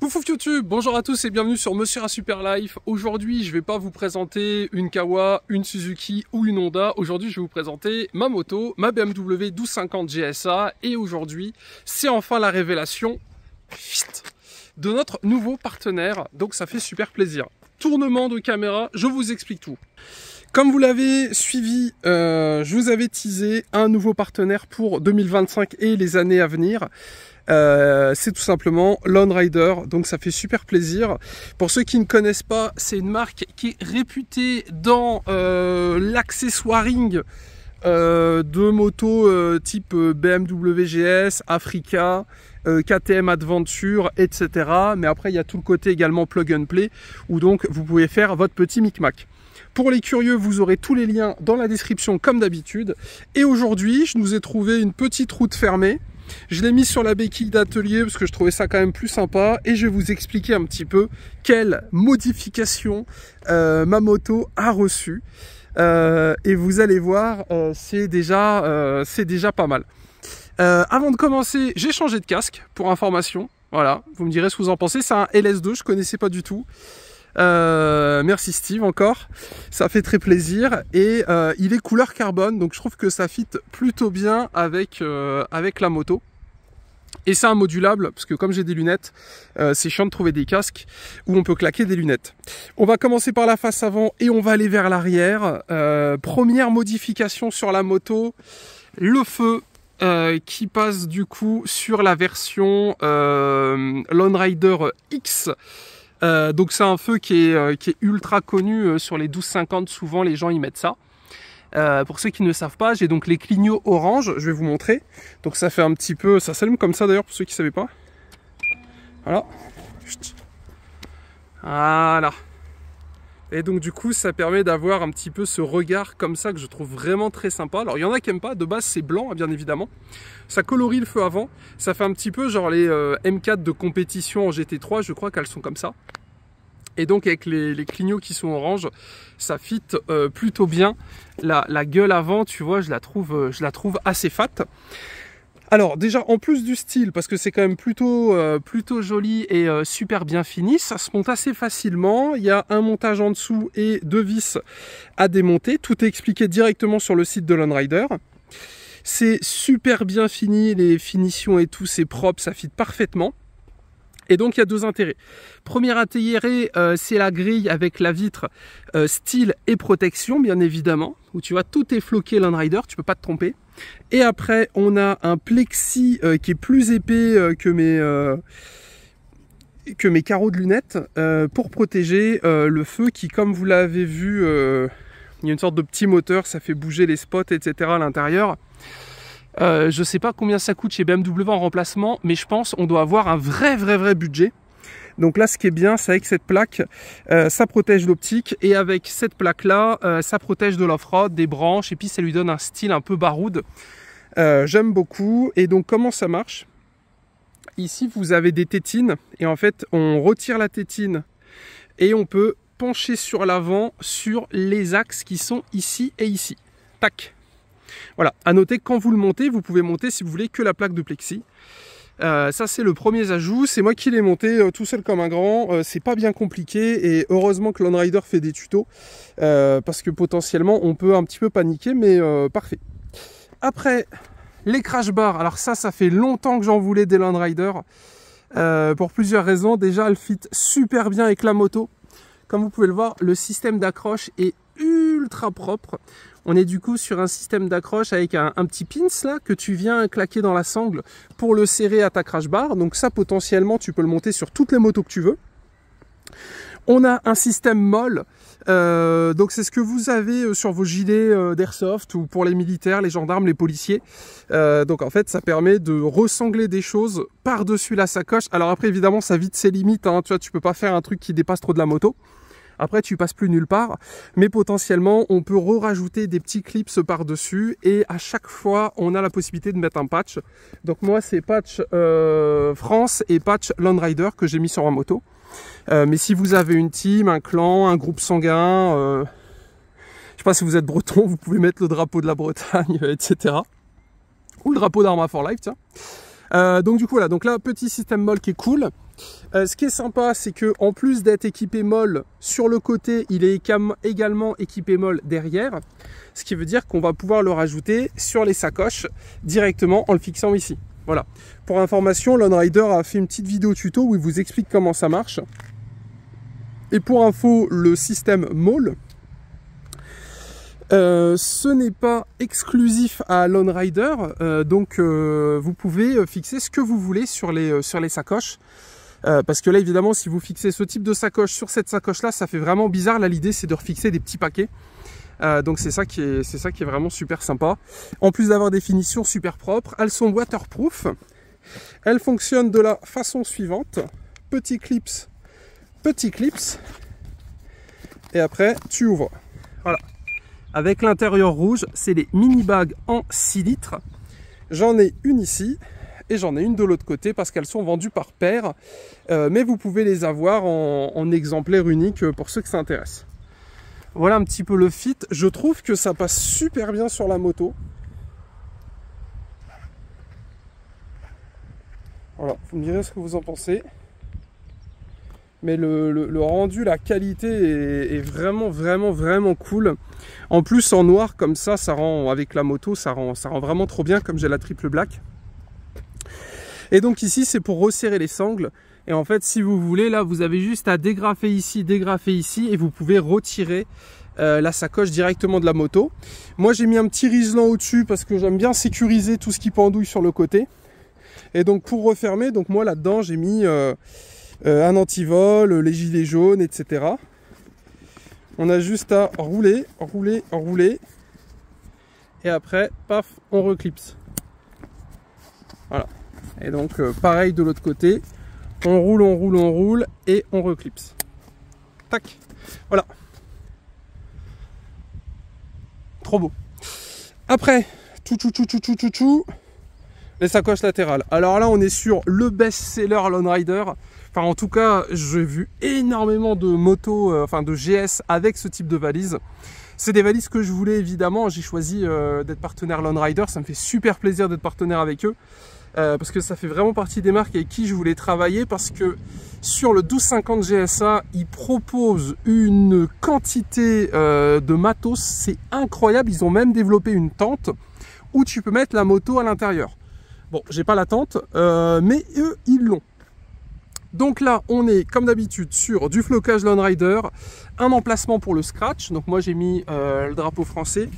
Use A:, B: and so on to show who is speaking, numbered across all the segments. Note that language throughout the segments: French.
A: Coucou YouTube, bonjour à tous et bienvenue sur Monsieur Super Life. Aujourd'hui, je vais pas vous présenter une Kawa, une Suzuki ou une Honda. Aujourd'hui, je vais vous présenter ma moto, ma BMW 1250 GSA. Et aujourd'hui, c'est enfin la révélation de notre nouveau partenaire. Donc ça fait super plaisir. Tournement de caméra, je vous explique tout. Comme vous l'avez suivi, je vous avais teasé un nouveau partenaire pour 2025 et les années à venir. C'est tout simplement Lone Rider, donc ça fait super plaisir. Pour ceux qui ne connaissent pas, c'est une marque qui est réputée dans l'accessoiring de motos type BMW GS, Africa, KTM Adventure, etc. Mais après il y a tout le côté également plug and play où donc vous pouvez faire votre petit micmac. Pour les curieux, vous aurez tous les liens dans la description comme d'habitude. Et aujourd'hui, je nous ai trouvé une petite route fermée. Je l'ai mis sur la béquille d'atelier parce que je trouvais ça quand même plus sympa. Et je vais vous expliquer un petit peu quelle modification ma moto a reçue. Et vous allez voir, c'est déjà pas mal. Avant de commencer, j'ai changé de casque pour information. Voilà, vous me direz ce que vous en pensez. C'est un LS2, je connaissais pas du tout. Merci Steve encore, ça fait très plaisir et il est couleur carbone donc je trouve que ça fit plutôt bien avec la moto et c'est un modulable parce que comme j'ai des lunettes c'est chiant de trouver des casques où on peut claquer des lunettes. On va commencer par la face avant et on va aller vers l'arrière. Première modification sur la moto, le feu qui passe du coup sur la version Lone Rider X. Donc c'est un feu qui est ultra connu sur les 1250, souvent les gens y mettent ça. Pour ceux qui ne savent pas, j'ai donc les clignots orange, je vais vous montrer. Donc ça fait un petit peu, ça s'allume comme ça d'ailleurs pour ceux qui ne savaient pas. Voilà. Voilà. Et donc du coup ça permet d'avoir un petit peu ce regard comme ça que je trouve vraiment très sympa. Alors il y en a qui n'aiment pas, de base c'est blanc bien évidemment. Ça colorie le feu avant, ça fait un petit peu genre les M4 de compétition en GT3, je crois qu'elles sont comme ça. Et donc avec les clignots qui sont orange, ça fit plutôt bien. La gueule avant, tu vois, je la trouve assez fat. Alors déjà en plus du style, parce que c'est quand même plutôt joli et super bien fini, ça se monte assez facilement. Il y a un montage en dessous et deux vis à démonter. Tout est expliqué directement sur le site de Lone Rider. C'est super bien fini, les finitions et tout, c'est propre, ça fit parfaitement. Et donc il y a deux intérêts. Premier intérêt, c'est la grille avec la vitre style et protection, bien évidemment, où tu vois tout est floqué Lone Rider, tu peux pas te tromper. Et après, on a un plexi qui est plus épais que mes carreaux de lunettes pour protéger le feu qui, comme vous l'avez vu, il y a une sorte de petit moteur, ça fait bouger les spots, etc. à l'intérieur. Je sais pas combien ça coûte chez BMW en remplacement, mais je pense on doit avoir un vrai budget. Donc là, ce qui est bien, c'est avec cette plaque, ça protège l'optique, et avec cette plaque-là, ça protège de l'off-road, des branches, et puis ça lui donne un style un peu baroud. J'aime beaucoup. Et donc, comment ça marche? Ici, vous avez des tétines, et en fait, on retire la tétine, et on peut pencher sur l'avant sur les axes qui sont ici et ici. Tac! Voilà, à noter que quand vous le montez, vous pouvez monter si vous voulez que la plaque de plexi. Ça c'est le premier ajout, c'est moi qui l'ai monté tout seul comme un grand, c'est pas bien compliqué et heureusement que Lone Rider fait des tutos parce que potentiellement on peut un petit peu paniquer, mais parfait. Après, les crash bars, alors ça fait longtemps que j'en voulais des Lone Rider pour plusieurs raisons. Déjà, elle fit super bien avec la moto. Comme vous pouvez le voir, le système d'accroche est ultra propre. On est du coup sur un système d'accroche avec un petit pins là que tu viens claquer dans la sangle pour le serrer à ta crash bar. Donc ça potentiellement tu peux le monter sur toutes les motos que tu veux. On a un système molle, donc c'est ce que vous avez sur vos gilets d'airsoft ou pour les militaires, les gendarmes, les policiers. Donc en fait ça permet de ressangler des choses par-dessus la sacoche. Alors après évidemment ça vide ses limites, hein. Tu vois, tu peux pas faire un truc qui dépasse trop de la moto. Après, tu passes plus nulle part, mais potentiellement, on peut rajouter des petits clips par-dessus et à chaque fois, on a la possibilité de mettre un patch. Donc moi, c'est patch France et patch Lone Rider que j'ai mis sur ma moto. Mais si vous avez une team, un clan, un groupe sanguin, je sais pas si vous êtes breton, vous pouvez mettre le drapeau de la Bretagne, etc. Ou le drapeau d'Arma for Life, tiens. Donc du coup voilà, donc là petit système molle qui est cool. Ce qui est sympa, c'est que en plus d'être équipé molle sur le côté, il est également équipé molle derrière. Ce qui veut dire qu'on va pouvoir le rajouter sur les sacoches directement en le fixant ici. Voilà. Pour information, Lone Rider a fait une petite vidéo tuto où il vous explique comment ça marche. Et pour info, le système molle, ce n'est pas exclusif à Lone Rider, donc vous pouvez fixer ce que vous voulez sur les sacoches. Parce que là, évidemment, si vous fixez ce type de sacoche sur cette sacoche-là, ça fait vraiment bizarre. Là, l'idée, c'est de refixer des petits paquets. Donc c'est ça qui est vraiment super sympa. En plus d'avoir des finitions super propres, elles sont waterproof. Elles fonctionnent de la façon suivante. Petit clips. Et après, tu ouvres. Voilà. Avec l'intérieur rouge, c'est les mini bags en 6 litres. J'en ai une ici. Et j'en ai une de l'autre côté parce qu'elles sont vendues par paire. Mais vous pouvez les avoir en exemplaire unique pour ceux que ça intéresse. Voilà un petit peu le fit. Je trouve que ça passe super bien sur la moto. Voilà, vous me direz ce que vous en pensez. Mais le rendu, la qualité est vraiment cool. En plus en noir comme ça rend, avec la moto, ça rend vraiment trop bien comme j'ai la triple black. Et donc ici, c'est pour resserrer les sangles. Et en fait, si vous voulez, là, vous avez juste à dégrafer ici, et vous pouvez retirer la sacoche directement de la moto. Moi, j'ai mis un petit riselant au-dessus parce que j'aime bien sécuriser tout ce qui pendouille sur le côté. Et donc, pour refermer, donc moi, là-dedans, j'ai mis un antivol, les gilets jaunes, etc. On a juste à rouler. Et après, paf, on reclipse. Voilà. Et donc pareil de l'autre côté, on roule et on reclipse. Tac, voilà. Trop beau. Après, les sacoches latérales. Alors là, on est sur le best-seller Lone Rider. Enfin, en tout cas, j'ai vu énormément de motos, de GS avec ce type de valise. C'est des valises que je voulais évidemment. J'ai choisi d'être partenaire Lone Rider. Ça me fait super plaisir d'être partenaire avec eux. Parce que ça fait vraiment partie des marques avec qui je voulais travailler, parce que sur le 1250 GSA, ils proposent une quantité de matos, c'est incroyable. Ils ont même développé une tente où tu peux mettre la moto à l'intérieur. Bon, j'ai pas la tente, mais eux, ils l'ont. Donc là, on est comme d'habitude sur du flocage Lone Rider, un emplacement pour le scratch. Donc moi, j'ai mis le drapeau français.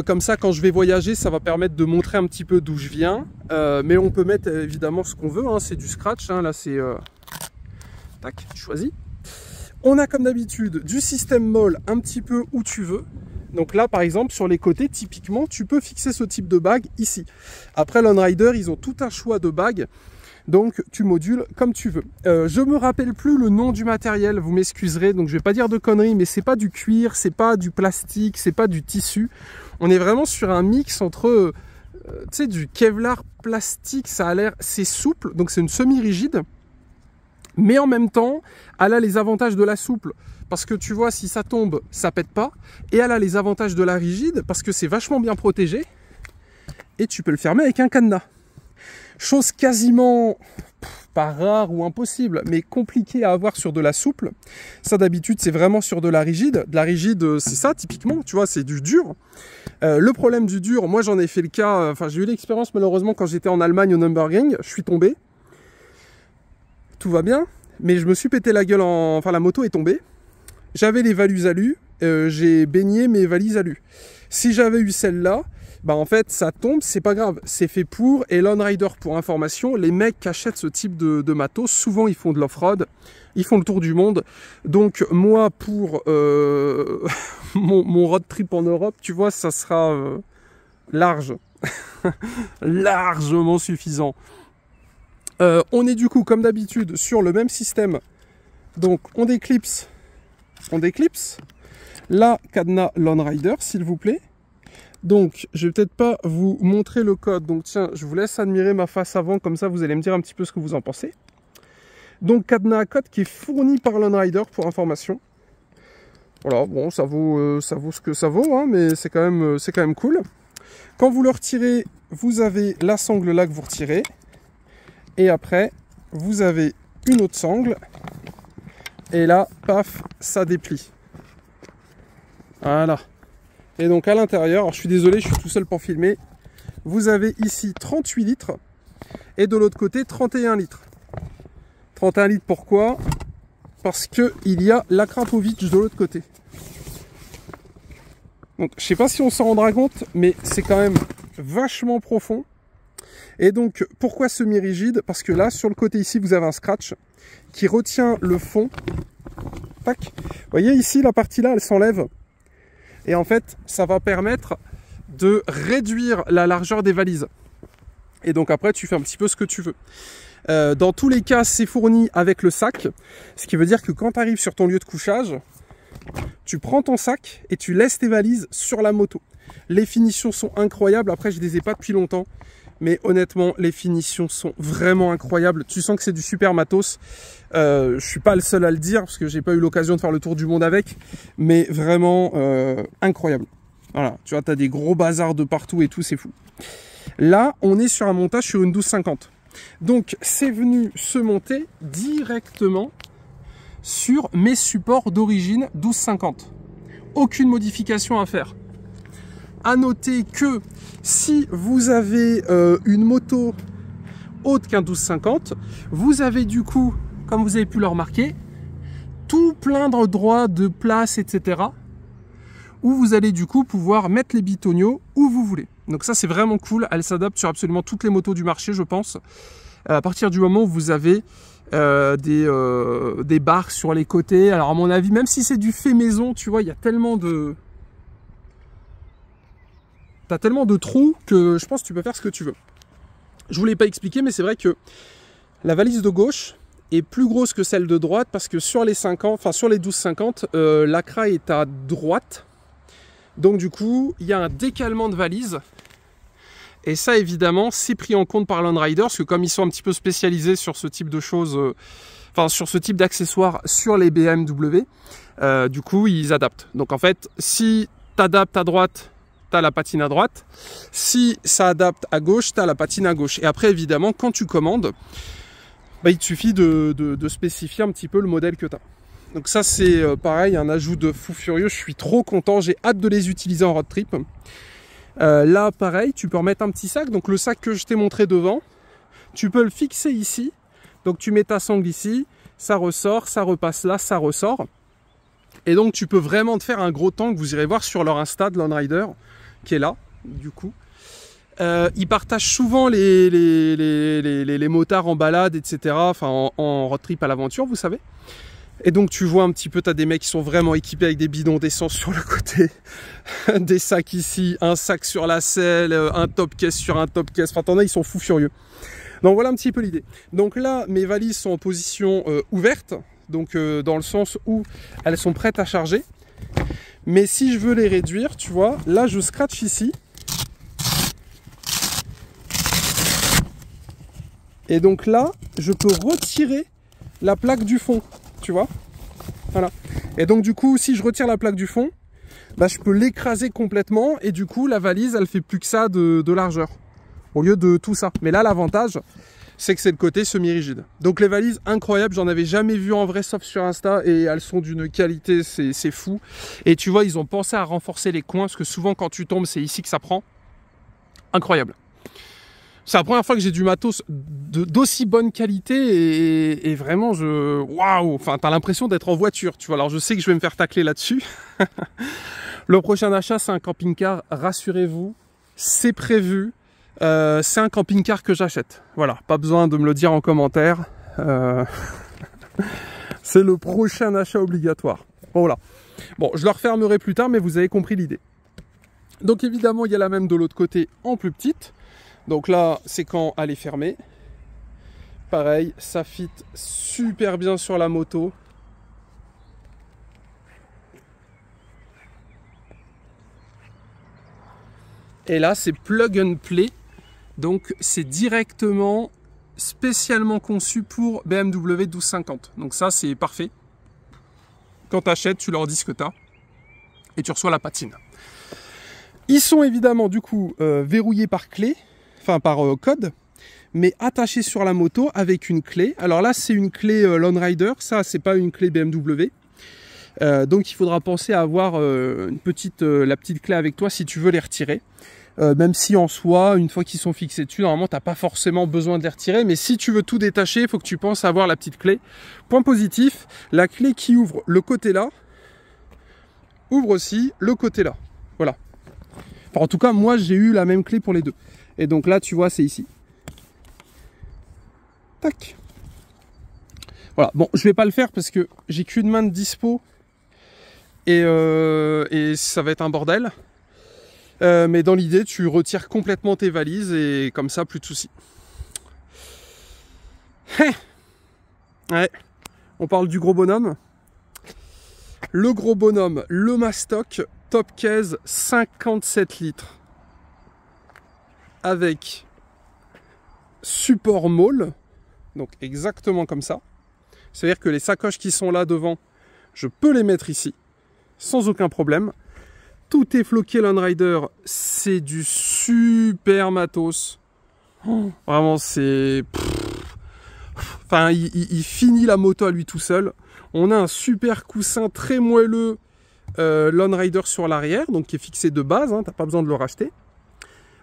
A: Comme ça, quand je vais voyager, ça va permettre de montrer un petit peu d'où je viens. Mais on peut mettre évidemment ce qu'on veut, hein. C'est du scratch, hein. Là c'est... Tac, tu choisis. On a comme d'habitude du système molle un petit peu où tu veux. Donc là, par exemple, sur les côtés, typiquement, tu peux fixer ce type de bague ici. Après, Lone Rider, ils ont tout un choix de bagues. Donc, tu modules comme tu veux. Je me rappelle plus le nom du matériel, vous m'excuserez. Donc, je vais pas dire de conneries, mais c'est pas du cuir, c'est pas du plastique, c'est pas du tissu. On est vraiment sur un mix entre, tu sais, du Kevlar plastique. Ça a l'air, c'est souple, donc c'est une semi-rigide. Mais en même temps, elle a les avantages de la souple. Parce que tu vois, si ça tombe, ça pète pas. Et elle a les avantages de la rigide, parce que c'est vachement bien protégé. Et tu peux le fermer avec un cadenas. Chose quasiment, pas rare ou impossible, mais compliquée à avoir sur de la souple. Ça d'habitude, c'est vraiment sur de la rigide. De la rigide, c'est ça typiquement, tu vois, c'est du dur. Le problème du dur, moi j'en ai fait le cas, j'ai eu l'expérience malheureusement quand j'étais en Allemagne au Nürburgring, je suis tombé. Tout va bien, mais je me suis pété la gueule la moto est tombée. J'avais les valises alu, j'ai baigné mes valises alu. Si j'avais eu celle-là, bah en fait ça tombe, c'est pas grave, c'est fait pour. Et Lone Rider, pour information, les mecs qui achètent ce type de matos, souvent ils font de l'off-road, ils font le tour du monde. Donc moi pour mon road trip en Europe, tu vois, ça sera large, largement suffisant. On est du coup comme d'habitude sur le même système. Donc on déclipse. La cadenas Lone Rider, s'il vous plaît. Donc, je vais peut-être pas vous montrer le code. Donc, tiens, je vous laisse admirer ma face avant. Comme ça, vous allez me dire un petit peu ce que vous en pensez. Donc, cadenas à code qui est fourni par Lone Rider pour information. Voilà, bon, ça vaut ce que ça vaut, hein, mais c'est quand même cool. Quand vous le retirez, vous avez la sangle là que vous retirez. Et après, vous avez une autre sangle. Et là, paf, ça déplie. Voilà. Et donc à l'intérieur, alors je suis désolé, je suis tout seul pour filmer. Vous avez ici 38 litres. Et de l'autre côté, 31 litres. 31 litres, pourquoi? Parce qu'il y a la Krapovic de l'autre côté. Donc, je sais pas si on s'en rendra compte, mais c'est quand même vachement profond. Et donc, pourquoi semi-rigide? Parce que là, sur le côté ici, vous avez un scratch qui retient le fond. Tac. Vous voyez ici, la partie là, elle s'enlève. Et en fait, ça va permettre de réduire la largeur des valises. Et donc après, tu fais un petit peu ce que tu veux. Dans tous les cas, c'est fourni avec le sac. Ce qui veut dire que quand tu arrives sur ton lieu de couchage, tu prends ton sac et tu laisses tes valises sur la moto. Les finitions sont incroyables. Après, je les ai pas depuis longtemps. Mais honnêtement, les finitions sont vraiment incroyables. Tu sens que c'est du super matos. Je suis pas le seul à le dire parce que j'ai pas eu l'occasion de faire le tour du monde avec. Mais vraiment incroyable. Voilà, tu vois, tu as des gros bazars de partout et tout, c'est fou. Là, on est sur un montage sur une 1250. Donc, c'est venu se monter directement sur mes supports d'origine 1250. Aucune modification à faire. À noter que si vous avez une moto haute qu'un 1250, vous avez du coup, comme vous avez pu le remarquer, tout plein d'endroits de place, etc. où vous allez du coup pouvoir mettre les bitonio où vous voulez. Donc ça c'est vraiment cool, elle s'adapte sur absolument toutes les motos du marché je pense. À partir du moment où vous avez des barres sur les côtés, alors à mon avis même si c'est du fait maison, tu vois il y a tellement de... T'as tellement de trous que je pense que tu peux faire ce que tu veux. Je vous l'ai pas expliqué mais c'est vrai que la valise de gauche est plus grosse que celle de droite parce que sur les 50, enfin sur les 1250, l'acra est à droite. Donc du coup, il y a un décalement de valise. Et ça, évidemment, c'est pris en compte par Landrider, parce que comme ils sont un petit peu spécialisés sur ce type de choses, enfin sur ce type d'accessoires sur les BMW, du coup, ils adaptent. Donc en fait, si tu adaptes à droite, tu as la patine à droite. Si ça adapte à gauche, tu as la patine à gauche. Et après, évidemment, quand tu commandes, bah, il te suffit de spécifier un petit peu le modèle que tu as. Donc ça c'est pareil, un ajout de fou furieux, je suis trop content, j'ai hâte de les utiliser en road trip. Là pareil, tu peux remettre un petit sac, donc le sac que je t'ai montré devant, tu peux le fixer ici, donc tu mets ta sangle ici, ça ressort, ça repasse là, ça ressort. Et donc tu peux vraiment te faire un gros tank, vous irez voir sur leur Insta de Landrider, qui est là, du coup. Ils partagent souvent les motards en balade, etc. Enfin en road trip à l'aventure, vous savez. Et donc tu vois un petit peu, tu as des mecs qui sont vraiment équipés avec des bidons d'essence sur le côté, des sacs ici, un sac sur la selle, un top case sur un top case, enfin t'en as, ils sont fous furieux. Donc voilà un petit peu l'idée. Donc là, mes valises sont en position ouverte, donc dans le sens où elles sont prêtes à charger. Mais si je veux les réduire, tu vois, là je scratch ici. Et donc là, je peux retirer la plaque du fond. Tu vois, voilà. Et donc du coup, si je retire la plaque du fond, bah, je peux l'écraser complètement et du coup la valise elle fait plus que ça de largeur au lieu de tout ça. Mais là l'avantage c'est que c'est le côté semi-rigide. Donc les valises incroyables, j'en avais jamais vu en vrai sauf sur Insta et elles sont d'une qualité, c'est fou. Et tu vois, ils ont pensé à renforcer les coins parce que souvent quand tu tombes c'est ici que ça prend. Incroyable. C'est la première fois que j'ai du matos d'aussi bonne qualité et vraiment, waouh, enfin, t'as l'impression d'être en voiture, tu vois. Alors, je sais que je vais me faire tacler là-dessus. Le prochain achat, c'est un camping-car, rassurez-vous, c'est prévu. C'est un camping-car que j'achète. Voilà, pas besoin de me le dire en commentaire. C'est le prochain achat obligatoire. Bon, voilà. Bon, je le refermerai plus tard, mais vous avez compris l'idée. Donc, évidemment, il y a la même de l'autre côté en plus petite. Donc là, c'est quand elle est fermée. Pareil, ça fit super bien sur la moto. Et là, c'est plug and play. Donc, c'est directement, spécialement conçu pour BMW 1250. Donc ça, c'est parfait. Quand tu achètes, tu leur dis ce que tu as. Et tu reçois la patine. Ils sont évidemment, du coup, verrouillés par clé. Enfin par code, mais attachée sur la moto avec une clé. Alors là, c'est une clé Lone Rider, ça, c'est pas une clé BMW. Donc il faudra penser à avoir la petite clé avec toi si tu veux les retirer. Même si en soi, une fois qu'ils sont fixés dessus, normalement, tu n'as pas forcément besoin de les retirer. Mais si tu veux tout détacher, il faut que tu penses à avoir la petite clé. Point positif, la clé qui ouvre le côté là, ouvre aussi le côté là. Voilà. Enfin, en tout cas, moi, j'ai eu la même clé pour les deux. Et donc là, tu vois, c'est ici. Tac. Voilà. Bon, je vais pas le faire parce que j'ai qu'une main de dispo. Et ça va être un bordel. Mais dans l'idée, tu retires complètement tes valises et comme ça, plus de soucis. Ouais, on parle du gros bonhomme. Le gros bonhomme, le Mastock Top Case 57 litres. Avec support Maul. Donc exactement comme ça. C'est-à-dire que les sacoches qui sont là devant, je peux les mettre ici. Sans aucun problème. Tout est floqué Lone Rider, c'est du super matos. Oh, vraiment, c'est... Enfin, il finit la moto à lui tout seul. On a un super coussin très moelleux Lone Rider sur l'arrière, donc qui est fixé de base, hein, t'as pas besoin de le racheter.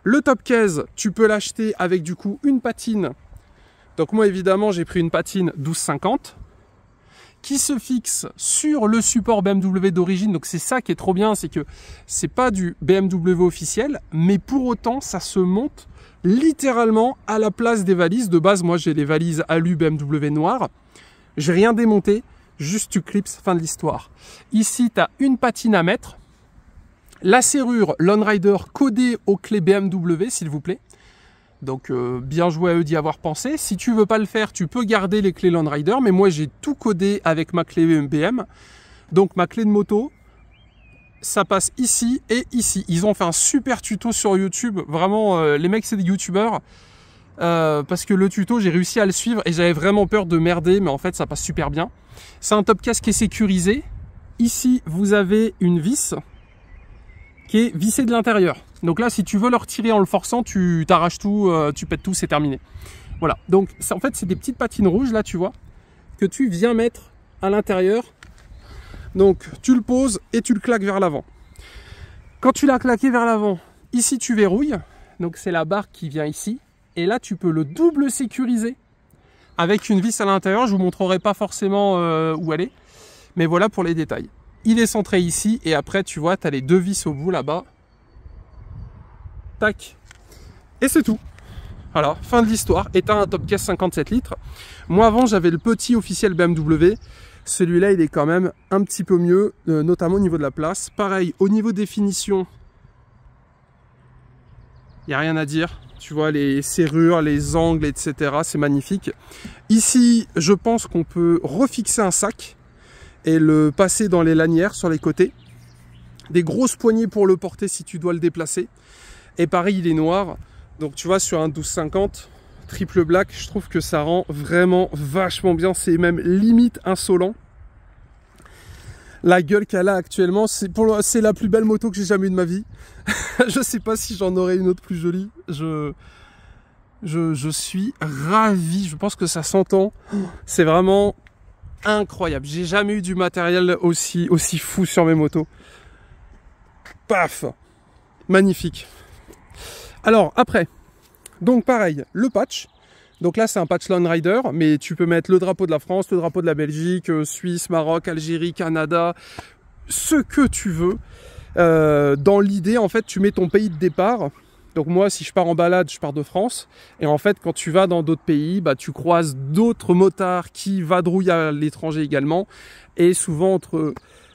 A: Le top case, tu peux l'acheter avec du coup une patine. Donc moi, évidemment, j'ai pris une patine 1250. Qui se fixe sur le support BMW d'origine. Donc c'est ça qui est trop bien, c'est que c'est pas du BMW officiel, mais pour autant ça se monte littéralement à la place des valises. De base, moi j'ai les valises alu BMW noires. J'ai rien démonté, juste tu clips, fin de l'histoire. Ici, tu as une patine à mettre. La serrure Lone Rider codée aux clés BMW, s'il vous plaît. Donc bien joué à eux d'y avoir pensé. Si tu veux pas le faire, tu peux garder les clés Lone Rider, mais moi j'ai tout codé avec ma clé BM. Donc ma clé de moto, ça passe ici et ici. Ils ont fait un super tuto sur YouTube. Vraiment, les mecs c'est des youtubeurs. Parce que le tuto, j'ai réussi à le suivre et j'avais vraiment peur de merder, mais en fait ça passe super bien. C'est un top case qui est sécurisé. Ici, vous avez une vis qui est vissée de l'intérieur. Donc là, si tu veux le retirer en le forçant, tu t'arraches tout, tu pètes tout, c'est terminé. Voilà, donc en fait, c'est des petites patines rouges, là, tu vois, que tu viens mettre à l'intérieur. Donc, tu le poses et tu le claques vers l'avant. Quand tu l'as claqué vers l'avant, ici, tu verrouilles. Donc, c'est la barre qui vient ici. Et là, tu peux le double sécuriser avec une vis à l'intérieur. Je vous montrerai pas forcément où elle est. Mais voilà pour les détails. Il est centré ici et après, tu vois, tu as les deux vis au bout là-bas. Tac. Et c'est tout. Voilà, fin de l'histoire. Et tu as un top case 57 litres. Moi, avant, j'avais le petit officiel BMW. Celui-là, il est quand même un petit peu mieux, notamment au niveau de la place. Pareil, au niveau des finitions, il n'y a rien à dire. Tu vois, les serrures, les angles, etc. C'est magnifique. Ici, je pense qu'on peut refixer un sac et le passer dans les lanières sur les côtés. Des grosses poignées pour le porter si tu dois le déplacer. Et pareil, il est noir. Donc tu vois, sur un 1250 triple black, je trouve que ça rend vraiment vachement bien. C'est même limite insolent. La gueule qu'elle a actuellement, c'est la plus belle moto que j'ai jamais eue de ma vie. Je sais pas si j'en aurai une autre plus jolie. Je suis ravi. Je pense que ça s'entend. C'est vraiment incroyable. J'ai jamais eu du matériel aussi fou sur mes motos. Paf! Magnifique. Alors, après, donc pareil, le patch. Donc là, c'est un patch Lone Rider, mais tu peux mettre le drapeau de la France, le drapeau de la Belgique, Suisse, Maroc, Algérie, Canada, ce que tu veux. Dans l'idée, en fait, tu mets ton pays de départ. Donc moi, si je pars en balade, je pars de France. Et en fait, quand tu vas dans d'autres pays, bah, tu croises d'autres motards qui vadrouillent à l'étranger également. Et souvent,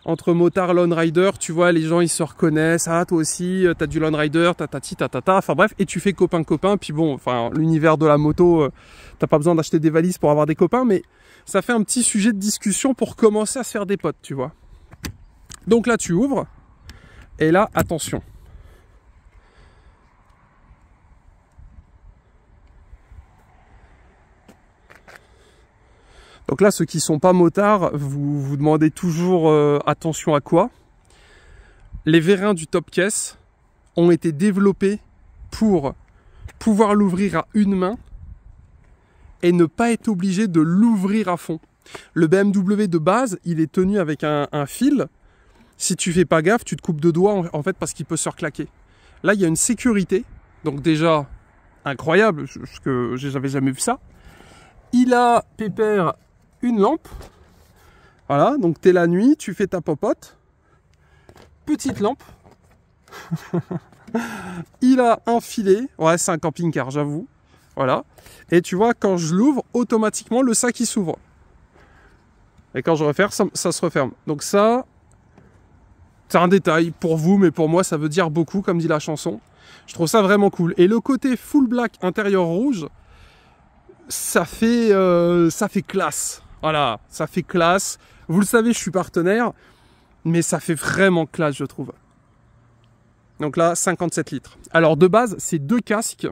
A: entre motards Lone Rider, tu vois, les gens, ils se reconnaissent. Ah, toi aussi, t'as du Lone Rider, tatati, tatata. Enfin bref, et tu fais copain-copain. Puis bon, enfin, l'univers de la moto, t'as pas besoin d'acheter des valises pour avoir des copains. Mais ça fait un petit sujet de discussion pour commencer à se faire des potes, tu vois. Donc là, tu ouvres. Et là, attention. Donc là, ceux qui ne sont pas motards, vous vous demandez toujours attention à quoi. Les vérins du top case ont été développés pour pouvoir l'ouvrir à une main et ne pas être obligé de l'ouvrir à fond. Le BMW de base, il est tenu avec un fil. Si tu fais pas gaffe, tu te coupes de doigts en fait parce qu'il peut se reclaquer. Là, il y a une sécurité. Donc déjà, incroyable, parce que j'avais jamais vu ça. Il a, pépère, une lampe. Voilà, donc t'es la nuit, tu fais ta popote. Petite lampe. Il a un filet. Ouais, c'est un camping-car, j'avoue. Voilà. Et tu vois, quand je l'ouvre, automatiquement, le sac, il s'ouvre. Et quand je referme, ça se referme. Donc ça, c'est un détail pour vous, mais pour moi, ça veut dire beaucoup, comme dit la chanson. Je trouve ça vraiment cool. Et le côté full black, intérieur rouge, ça fait classe. Voilà, ça fait classe. Vous le savez, je suis partenaire, mais ça fait vraiment classe, je trouve. Donc là, 57 litres. Alors de base, c'est 2 casques.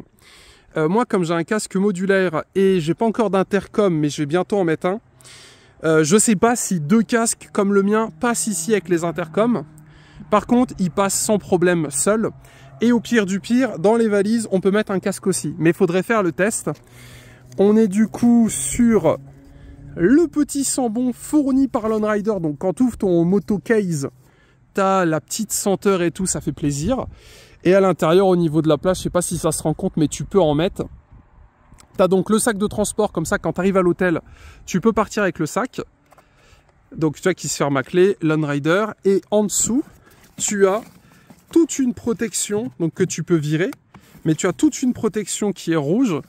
A: Moi, comme j'ai un casque modulaire et j'ai pas encore d'intercom, mais je vais bientôt en mettre un, je sais pas si 2 casques comme le mien passent ici avec les intercoms. Par contre, ils passent sans problème seuls. Et au pire du pire, dans les valises, on peut mettre un casque aussi. Mais il faudrait faire le test. On est du coup sur le petit sambon fourni par Lone Rider. Donc quand tu ouvres ton moto case, tu as la petite senteur et tout, ça fait plaisir. Et à l'intérieur, au niveau de la place, je sais pas si ça se rend compte, mais tu peux en mettre. Tu as donc le sac de transport, comme ça quand tu arrives à l'hôtel, tu peux partir avec le sac. Donc tu vois qui se ferme à clé, Lone Rider. Et en dessous, tu as toute une protection, donc que tu peux virer. Mais tu as toute une protection qui est rouge,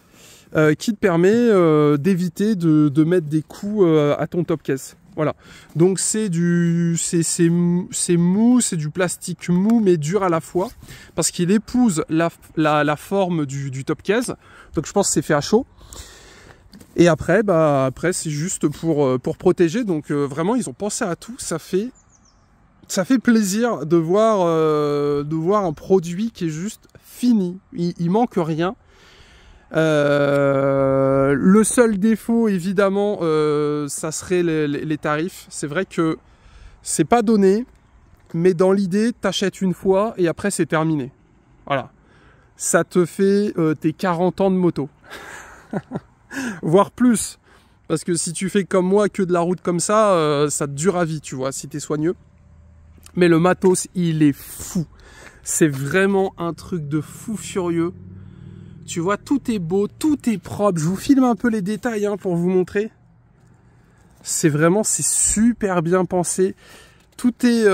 A: qui te permet d'éviter de mettre des coups à ton top case. Voilà. Donc c'est mou, c'est du plastique mou mais dur à la fois parce qu'il épouse la forme du top case. Donc je pense que c'est fait à chaud. Et après, après c'est juste pour protéger. Donc vraiment ils ont pensé à tout. Ça fait plaisir de voir un produit qui est juste fini. Il manque rien. Le seul défaut évidemment ça serait les tarifs. C'est vrai que c'est pas donné, mais dans l'idée t'achètes une fois et après c'est terminé. Voilà, ça te fait tes 40 ans de moto voire plus, parce que si tu fais comme moi que de la route comme ça, ça te dure à vie, tu vois, si t'es soigneux. Mais le matos il est fou, c'est vraiment un truc de fou furieux. Tu vois, tout est beau, tout est propre. Je vous filme un peu les détails hein, pour vous montrer. C'est super bien pensé. Tout est...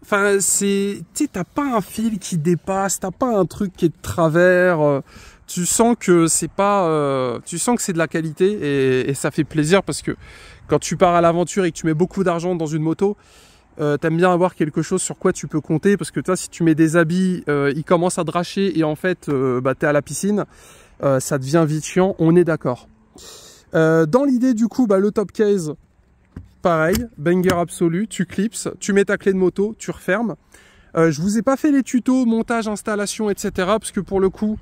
A: Enfin, tu sais, t'as pas un fil qui dépasse, t'as pas un truc qui est de travers. Tu sens que c'est pas... tu sens que c'est de la qualité et ça fait plaisir parce que quand tu pars à l'aventure et que tu mets beaucoup d'argent dans une moto, t'aimes bien avoir quelque chose sur quoi tu peux compter parce que toi si tu mets des habits ils commencent à dracher et en fait t'es à la piscine, ça devient vite chiant, on est d'accord. Dans l'idée du coup le top case pareil, banger absolu, tu clipses, tu mets ta clé de moto, tu refermes. Je vous ai pas fait les tutos montage, installation etc parce que pour le coup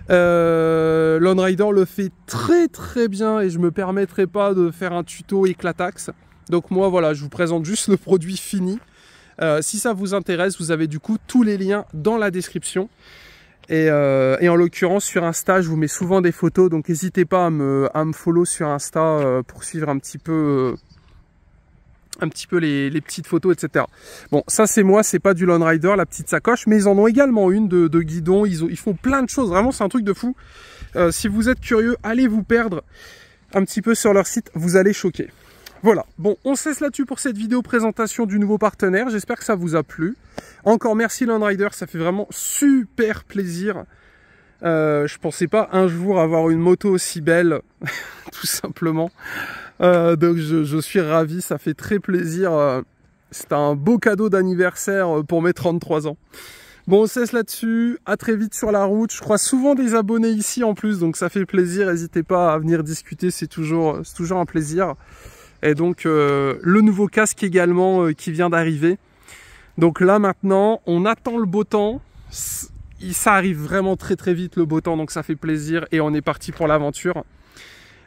A: Lone Rider le fait très bien et je me permettrai pas de faire un tuto éclataxe. Donc moi voilà, je vous présente juste le produit fini. Si ça vous intéresse, vous avez du coup tous les liens dans la description. Et en l'occurrence sur Insta, je vous mets souvent des photos, donc n'hésitez pas à me follow sur Insta pour suivre un petit peu les petites photos, etc. Bon, ça c'est moi, c'est pas du Lone Rider, la petite sacoche, mais ils en ont également une de guidon. Ils font plein de choses, vraiment c'est un truc de fou. Si vous êtes curieux, allez vous perdre un petit peu sur leur site, vous allez choquer. Voilà, bon, on se laisse là-dessus pour cette vidéo présentation du nouveau partenaire. J'espère que ça vous a plu. Encore merci Lone Rider, ça fait vraiment super plaisir. Je pensais pas un jour avoir une moto aussi belle, tout simplement. Donc je suis ravi, ça fait très plaisir. C'est un beau cadeau d'anniversaire pour mes 33 ans. Bon, on se laisse là-dessus. À très vite sur la route. Je crois souvent des abonnés ici en plus, donc ça fait plaisir. N'hésitez pas à venir discuter, c'est toujours un plaisir. Et donc le nouveau casque également qui vient d'arriver. Donc là maintenant, on attend le beau temps. Ça arrive vraiment très vite le beau temps, donc ça fait plaisir et on est parti pour l'aventure.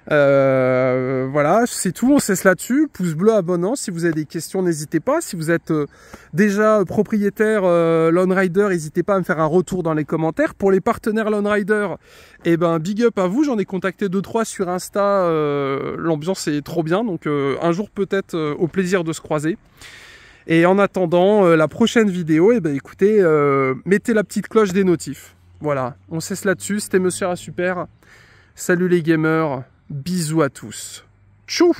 A: Voilà, bref, c'est tout, on cesse là-dessus. Pouce bleu, abonnant. Si vous avez des questions, n'hésitez pas. Si vous êtes déjà propriétaire Lone Rider, n'hésitez pas à me faire un retour dans les commentaires. Pour les partenaires Lone Rider, eh ben, big up à vous. J'en ai contacté 2-3 sur Insta. L'ambiance est trop bien. Donc, un jour, peut-être, au plaisir de se croiser. Et en attendant la prochaine vidéo, eh ben, écoutez, mettez la petite cloche des notifs. Voilà, on cesse là-dessus. C'était Monsieur A Super. Salut les gamers. Bisous à tous. Tchou!